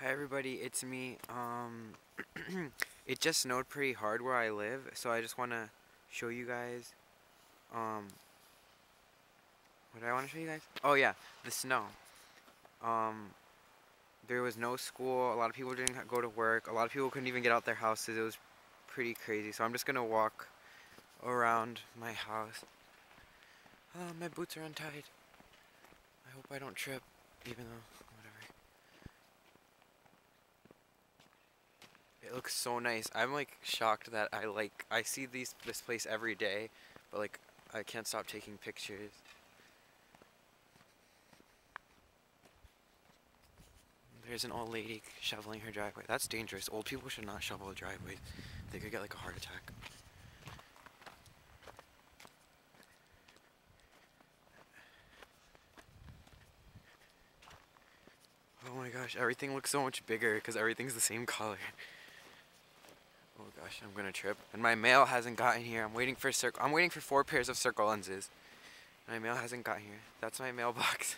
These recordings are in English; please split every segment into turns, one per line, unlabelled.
Hi everybody, it's me. It just snowed pretty hard where I live, so I just want to show you guys, um, what do I want to show you guys? Oh yeah, the snow. Um, there was no school, a lot of people didn't go to work, a lot of people couldn't even get out their houses, it was pretty crazy, so I'm just gonna walk around my house. Oh, my boots are untied. I hope I don't trip, even though, whatever. It looks so nice. I'm like shocked that I see this place every day, but like I can't stop taking pictures. There's an old lady shoveling her driveway. That's dangerous. Old people should not shovel a driveway. They could get like a heart attack. Oh my gosh, everything looks so much bigger because everything's the same color. Oh gosh, I'm gonna trip. And my mail hasn't gotten here. I'm waiting for 4 pairs of circle lenses. My mail hasn't got here. That's my mailbox.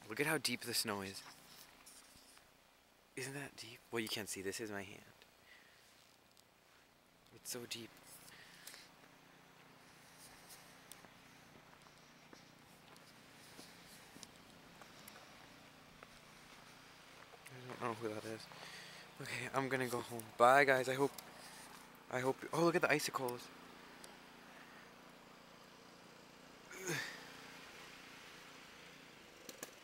Look at how deep the snow is. Isn't that deep? Well, you can't see. This is my hand. It's so deep. I don't know who that is. Okay, I'm gonna go home. Bye, guys. I hope. Oh, look at the icicles.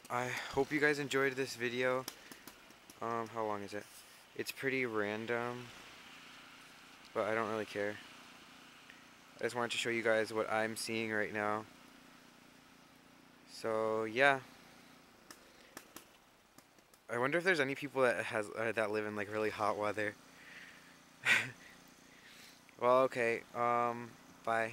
I hope you guys enjoyed this video. How long is it? It's pretty random, but I don't really care. I just wanted to show you guys what I'm seeing right now. So yeah, I wonder if there's any people that live in like really hot weather. Well, okay. Bye.